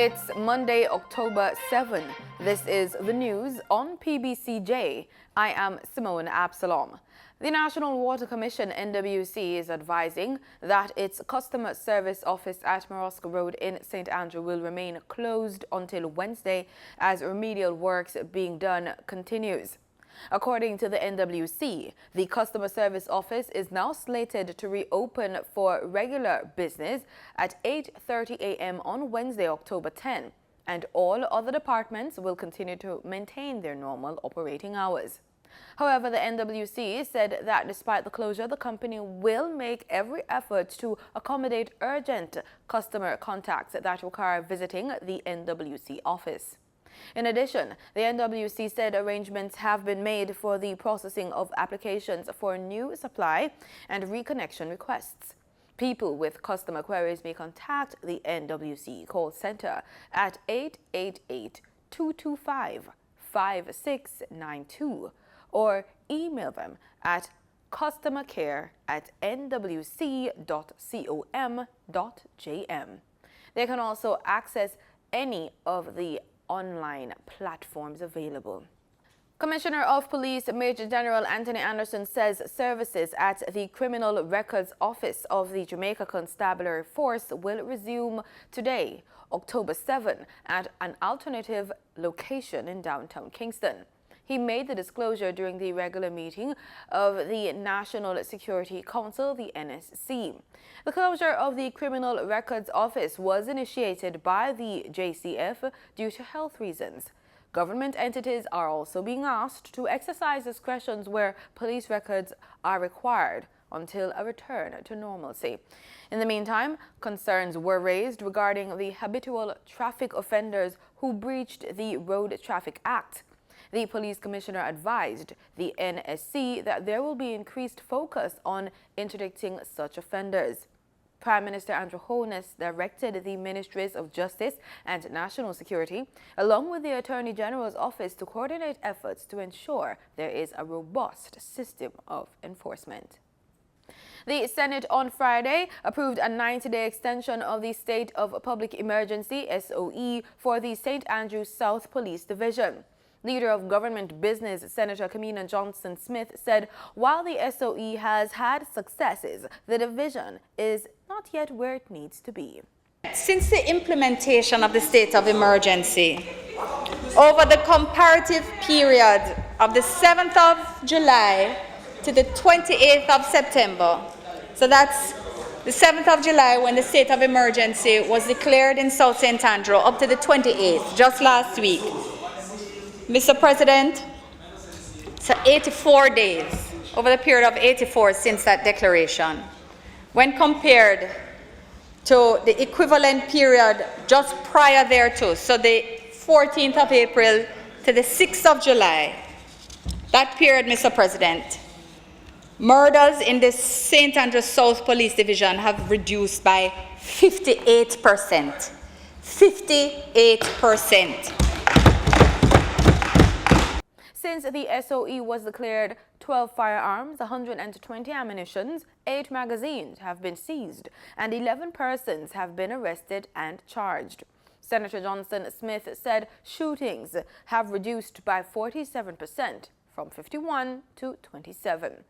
It's Monday, October 7. This is the news on PBCJ. I am Simone Absalom. The National Water Commission, NWC, is advising that its customer service office at Morescaux Road in St. Andrew will remain closed until Wednesday as remedial works being done continues. According to the NWC, the customer service office is now slated to reopen for regular business at 8:30 a.m. on Wednesday, October 10, and all other departments will continue to maintain their normal operating hours. However, the NWC said that despite the closure, the company will make every effort to accommodate urgent customer contacts that require visiting the NWC office. In addition, the NWC said arrangements have been made for the processing of applications for new supply and reconnection requests. People with customer queries may contact the NWC call center at 888-225-5692 or email them at customercare@nwc.com.jm. They can also access any of the online platforms available. Commissioner of Police Major General Anthony Anderson says services at the Criminal Records Office of the Jamaica Constabulary Force will resume today, October 7, at an alternative location in downtown Kingston. He made the disclosure during the regular meeting of the National Security Council, the NSC. The closure of the Criminal Records Office was initiated by the JCF due to health reasons. Government entities are also being asked to exercise discretions where police records are required until a return to normalcy. In the meantime, concerns were raised regarding the habitual traffic offenders who breached the Road Traffic Act. The police commissioner advised the NSC that there will be increased focus on interdicting such offenders. Prime Minister Andrew Holness directed the Ministries of Justice and National Security, along with the Attorney General's office, to coordinate efforts to ensure there is a robust system of enforcement. The Senate on Friday approved a 90-day extension of the State of Public Emergency, SOE, for the St. Andrews South Police Division. Leader of Government Business, Senator Kamina Johnson-Smith, said while the SOE has had successes, the division is not yet where it needs to be. Since the implementation of the state of emergency, over the comparative period of the 7th of July to the 28th of September, so that's the 7th of July when the state of emergency was declared in South St. Andrew up to the 28th, just last week. Mr. President, so 84 days, over the period of 84 since that declaration. When compared to the equivalent period just prior thereto, so the 14th of April to the 6th of July, that period, Mr. President, murders in the St. Andrews South Police Division have reduced by 58%. 58%. Since the SOE was declared, 12 firearms, 120 ammunitions, 8 magazines have been seized, and 11 persons have been arrested and charged. Senator Johnson-Smith said shootings have reduced by 47%, from 51 to 27.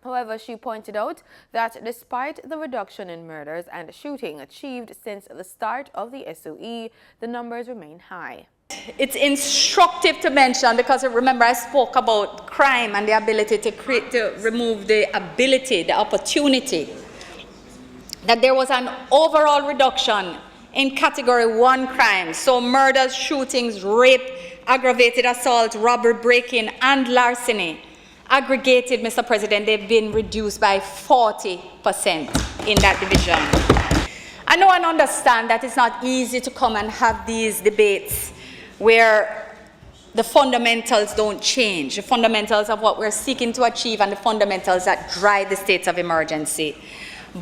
However, she pointed out that despite the reduction in murders and shooting achieved since the start of the SOE, the numbers remain high. It's instructive to mention, because remember I spoke about crime and the ability to remove the opportunity, that there was an overall reduction in category 1 crimes. So murders, shootings, rape, aggravated assault, robbery, break-in, and larceny. Aggregated, Mr. President, they've been reduced by 40% in that division. I know and understand that it's not easy to come and have these debates where the fundamentals don't change, the fundamentals of what we're seeking to achieve and the fundamentals that drive the states of emergency.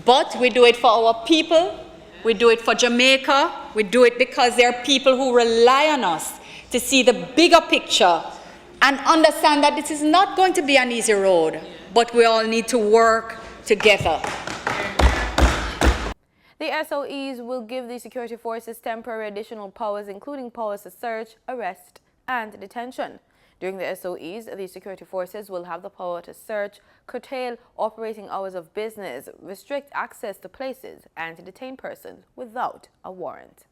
But we do it for our people, we do it for Jamaica, we do it because there are people who rely on us to see the bigger picture and understand that this is not going to be an easy road, but we all need to work together. The SOEs will give the security forces temporary additional powers, including powers to search, arrest, and detention. During the SOEs, the security forces will have the power to search, curtail operating hours of business, restrict access to places, and to detain persons without a warrant.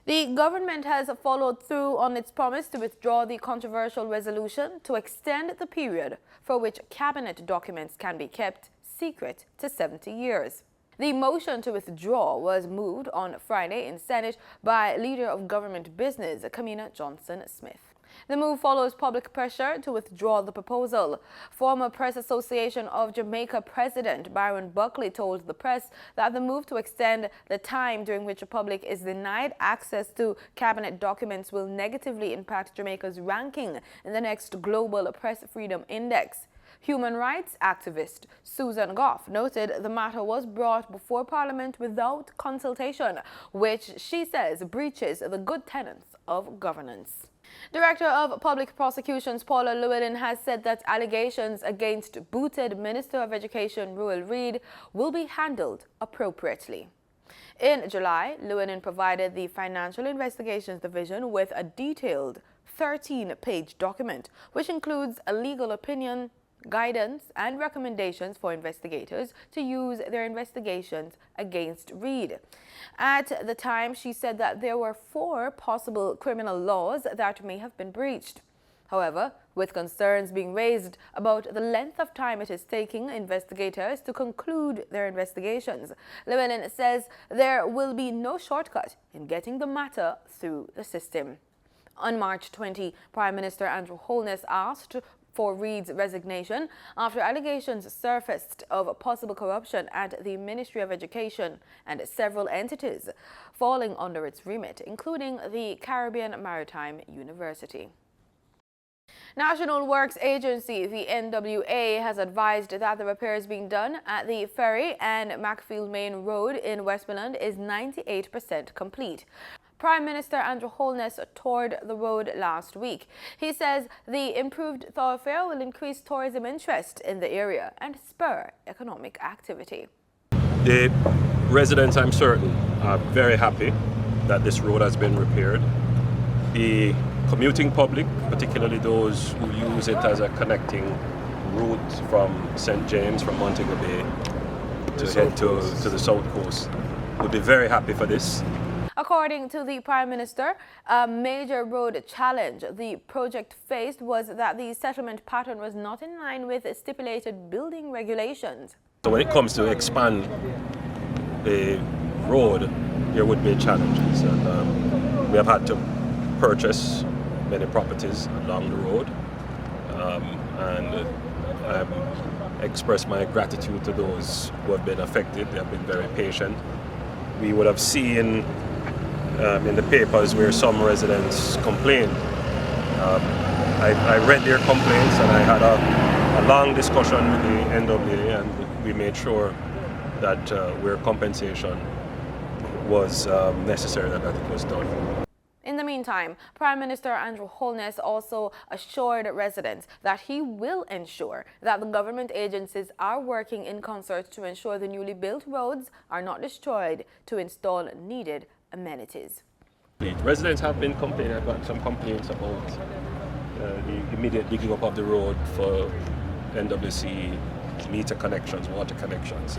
The government has followed through on its promise to withdraw the controversial resolution to extend the period for which cabinet documents can be kept secret to 70 years. The motion to withdraw was moved on Friday in Senate by Leader of Government Business, Kamina Johnson-Smith. The move follows public pressure to withdraw the proposal. Former Press Association of Jamaica President Byron Buckley told the press that the move to extend the time during which the public is denied access to cabinet documents will negatively impact Jamaica's ranking in the next Global Press Freedom Index. Human rights activist Susan Gov't noted the matter was brought before Parliament without consultation, which she says breaches the good tenets of governance. Director of Public Prosecutions Paula Llewellyn has said that allegations against booted Minister of Education Reid will be handled appropriately. In July, Llewellyn provided the Financial Investigations Division with a detailed 13-page document, which includes a legal opinion, guidance, and recommendations for investigators to use their investigations against Reid. At the time, she said that there were 4 possible criminal laws that may have been breached. However, with concerns being raised about the length of time it is taking investigators to conclude their investigations, Llewellyn says there will be no shortcut in getting the matter through the system. On March 20, Prime Minister Andrew Holness asked for Reid's resignation after allegations surfaced of possible corruption at the Ministry of Education and several entities falling under its remit, including the Caribbean Maritime University. National Works Agency, the NWA, has advised that the repairs being done at the Ferry and Macfield Main Road in Westmoreland is 98% complete. Prime Minister Andrew Holness toured the road last week. He says the improved thoroughfare will increase tourism interest in the area and spur economic activity. The residents, I'm certain, are very happy that this road has been repaired. The commuting public, particularly those who use it as a connecting route from St. James, from Montego Bay, to head to the south coast, will be very happy for this. According to the Prime Minister, a major road challenge the project faced was that the settlement pattern was not in line with stipulated building regulations. So when it comes to expand the road, there would be challenges. And we have had to purchase many properties along the road. And I express my gratitude to those who have been affected. They have been very patient. We would have seen in the papers where some residents complained. I read their complaints and I had a long discussion with the NWA, and we made sure that where compensation was necessary, that it was done. In the meantime, Prime Minister Andrew Holness also assured residents that he will ensure that the government agencies are working in concert to ensure the newly built roads are not destroyed to install needed amenities. Residents have been complaining. I've got some complaints about the immediate digging up of the road for NWC meter connections, water connections.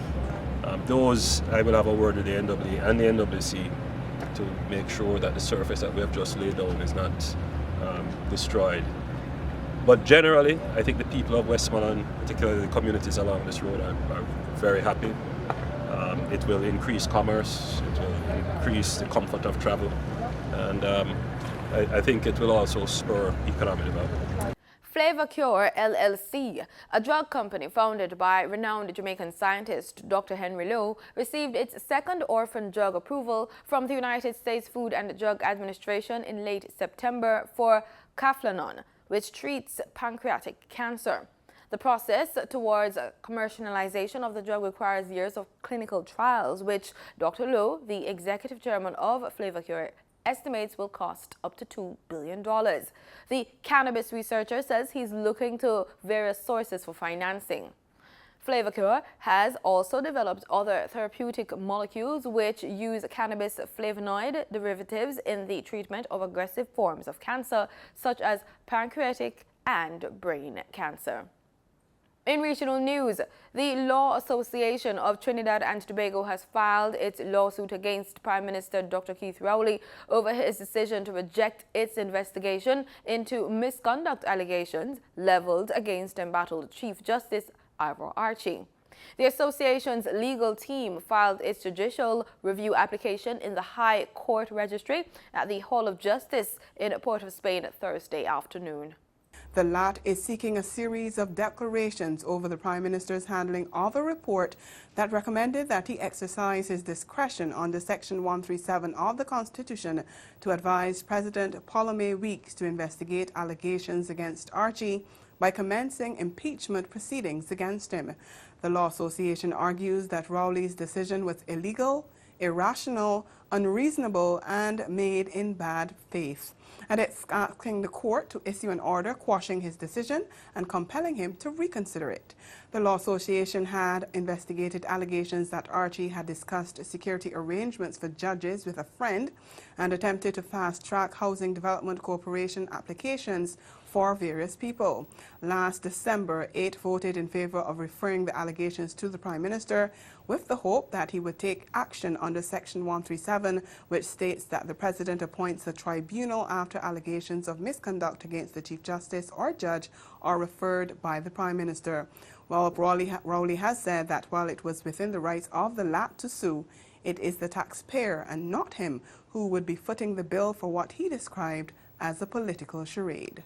Those I will have a word with the NWA and the NWC to make sure that the surface that we have just laid down is not destroyed. But generally, I think the people of Westmoreland, particularly the communities along this road, are very happy. It will increase commerce, it will increase the comfort of travel, and I think it will also spur economic development. Flavocure LLC, a drug company founded by renowned Jamaican scientist Dr. Henry Lowe, received its second orphan drug approval from the United States Food and Drug Administration in late September for Caflanon, which treats pancreatic cancer. The process towards commercialization of the drug requires years of clinical trials, which Dr. Lowe, the executive chairman of Flavocure, estimates will cost up to $2 billion. The cannabis researcher says he's looking to various sources for financing. Flavocure has also developed other therapeutic molecules which use cannabis flavonoid derivatives in the treatment of aggressive forms of cancer, such as pancreatic and brain cancer. In regional news, the Law Association of Trinidad and Tobago has filed its lawsuit against Prime Minister Dr. Keith Rowley over his decision to reject its investigation into misconduct allegations leveled against embattled Chief Justice Ivor Archie. The association's legal team filed its judicial review application in the High Court Registry at the Hall of Justice in Port of Spain Thursday afternoon. The LAT is seeking a series of declarations over the Prime Minister's handling of a report that recommended that he exercise his discretion under Section 137 of the Constitution to advise President Ptolemy Weeks to investigate allegations against Archie by commencing impeachment proceedings against him. The Law Association argues that Rowley's decision was illegal, irrational, unreasonable, and made in bad faith. And it's asking the court to issue an order quashing his decision and compelling him to reconsider it. The Law Association had investigated allegations that Archie had discussed security arrangements for judges with a friend and attempted to fast-track Housing Development Corporation applications for various people. Last December, 8 voted in favor of referring the allegations to the Prime Minister with the hope that he would take action under Section 137, which states that the President appoints a tribunal after allegations of misconduct against the Chief Justice or judge are referred by the Prime Minister. Well, Rowley has said that while it was within the rights of the LAT to sue, it is the taxpayer and not him who would be footing the bill for what he described as a political charade.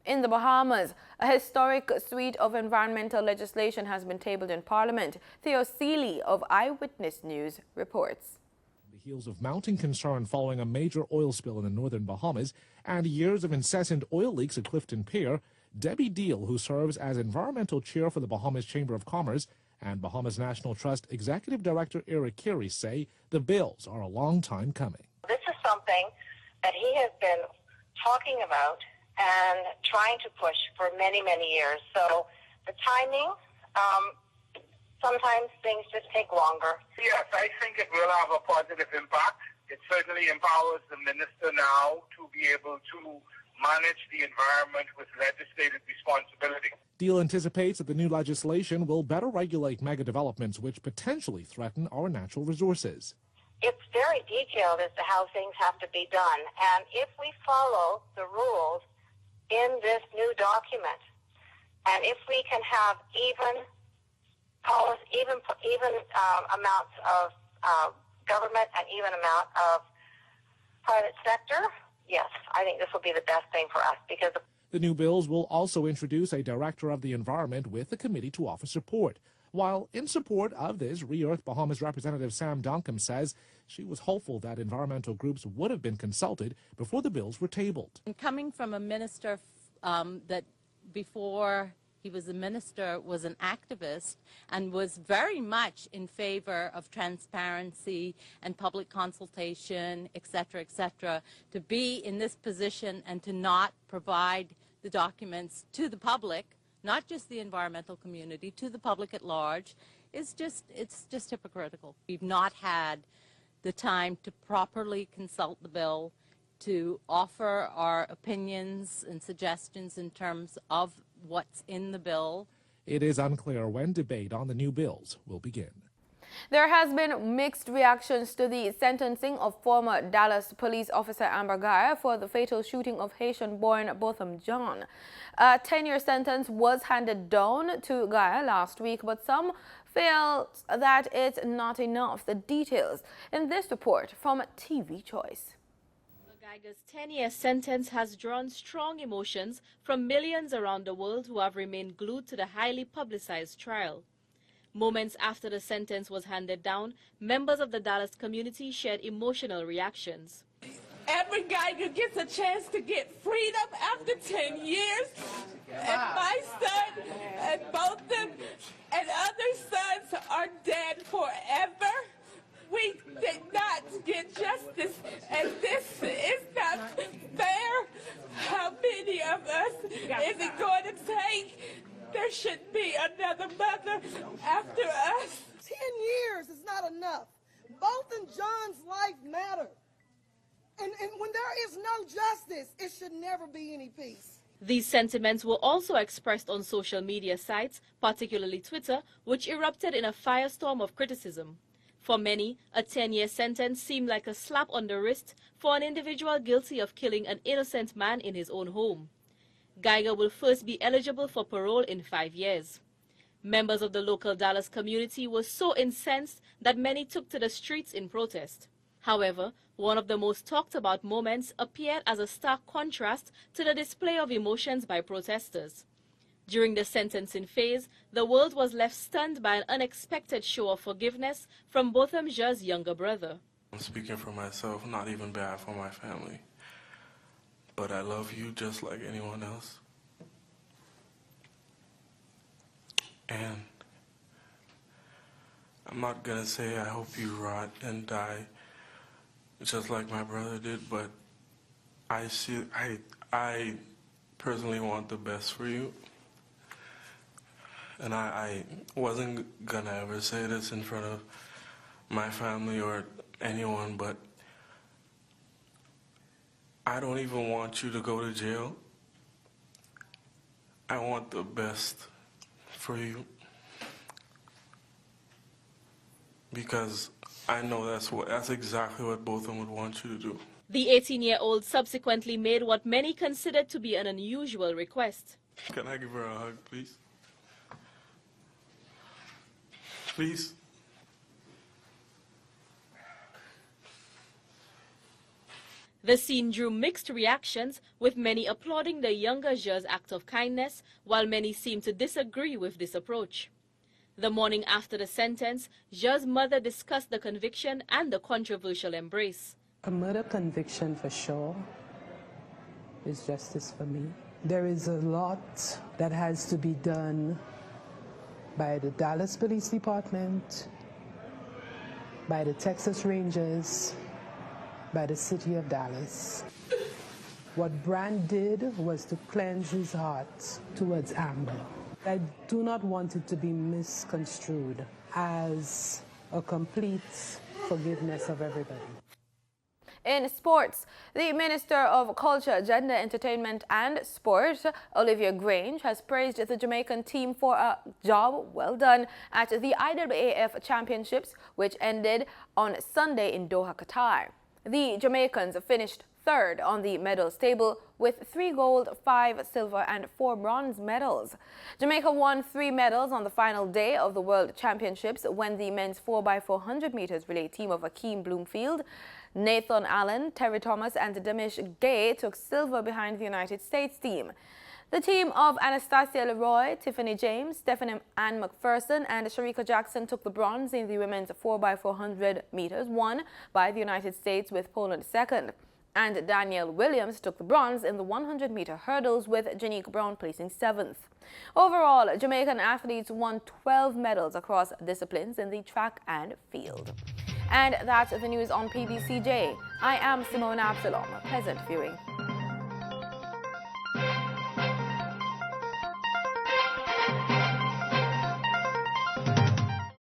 In the Bahamas, a historic suite of environmental legislation has been tabled in Parliament. Theo Seeley of Eyewitness News reports. On the heels of mounting concern following a major oil spill in the northern Bahamas and years of incessant oil leaks at Clifton Pier, Debbie Deal, who serves as environmental chair for the Bahamas Chamber of Commerce, and Bahamas National Trust Executive Director Eric Carey say the bills are a long time coming. This is something that he has been talking about and trying to push for many, many years. So the timing, sometimes things just take longer. Yes, I think it will have a positive impact. It certainly empowers the minister now to be able to manage the environment with legislative responsibility. Deal anticipates that the new legislation will better regulate mega developments which potentially threaten our natural resources. It's very detailed as to how things have to be done. And if we follow the rules in this new document, and if we can have even amounts of government and even amount of private sector, yes, I think this will be the best thing for us, because the new bills will also introduce a director of the environment with a committee to offer support. While in support of this, Re-Earth Bahamas Representative Sam Duncombe says she was hopeful that environmental groups would have been consulted before the bills were tabled. And coming from a minister that before he was a minister was an activist and was very much in favor of transparency and public consultation, etc., to be in this position and to not provide the documents to the public, not just the environmental community, to the public at large, it's just hypocritical. We've not had the time to properly consult the bill, to offer our opinions and suggestions in terms of what's in the bill. It is unclear when debate on the new bills will begin. There has been mixed reactions to the sentencing of former Dallas police officer Amber Guyger for the fatal shooting of Haitian-born Botham John. A 10-year sentence was handed down to Guyger last week, but some felt that it's not enough. The details in this report from TV Choice. Guyger's 10-year sentence has drawn strong emotions from millions around the world who have remained glued to the highly publicized trial. Moments after the sentence was handed down, members of the Dallas community shared emotional reactions. Every Guyger gets a chance to get freedom after 10 years. And my son and both them and other sons are dead forever. We did not get justice, and this is not fair. How many of us is it going to take? There should be another mother after us. 10 years is not enough. Both in John's life matter. And when there is no justice, it should never be any peace. These sentiments were also expressed on social media sites, particularly Twitter, which erupted in a firestorm of criticism. For many, a 10-year sentence seemed like a slap on the wrist for an individual guilty of killing an innocent man in his own home. Guyger will first be eligible for parole in 5 years. Members of the local Dallas community were so incensed that many took to the streets in protest. However, one of the most talked about moments appeared as a stark contrast to the display of emotions by protesters. During the sentencing phase, the world was left stunned by an unexpected show of forgiveness from Botham Jeu's younger brother. I'm speaking for myself, not even bad for my family. But I love you just like anyone else. And I'm not gonna say I hope you rot and die just like my brother did, but I personally want the best for you. And I wasn't gonna ever say this in front of my family or anyone, but I don't even want you to go to jail. I want the best for you. Because I know that's exactly what both of them would want you to do. The 18-year-old subsequently made what many considered to be an unusual request. Can I give her a hug, please? Please? The scene drew mixed reactions, with many applauding the younger Jeu's act of kindness, while many seemed to disagree with this approach. The morning after the sentence, Jeu's mother discussed the conviction and the controversial embrace. A murder conviction for sure is justice for me. There is a lot that has to be done by the Dallas Police Department, by the Texas Rangers, by the city of Dallas. What Brand did was to cleanse his heart towards Amber. I do not want it to be misconstrued as a complete forgiveness of everybody. In sports, the Minister of Culture, Gender, Entertainment and Sport, Olivia Grange, has praised the Jamaican team for a job well done at the IAAF Championships, which ended on Sunday in Doha, Qatar. The Jamaicans finished third on the medals table with 3 gold, 5 silver and 4 bronze medals. Jamaica won 3 medals on the final day of the World Championships when the men's 4x400 meters relay team of Akeem Bloomfield, Nathan Allen, Terry Thomas and Demish Gay took silver behind the United States team. The team of Anastasia Leroy, Tiffany James, Stephanie Ann McPherson and Sharika Jackson took the bronze in the women's 4x400 meters, won by the United States with Poland second. And Danielle Williams took the bronze in the 100-meter hurdles with Janique Brown placing 7th. Overall, Jamaican athletes won 12 medals across disciplines in the track and field. And that's the news on PBCJ. I am Simone Absalom. Pleasant viewing.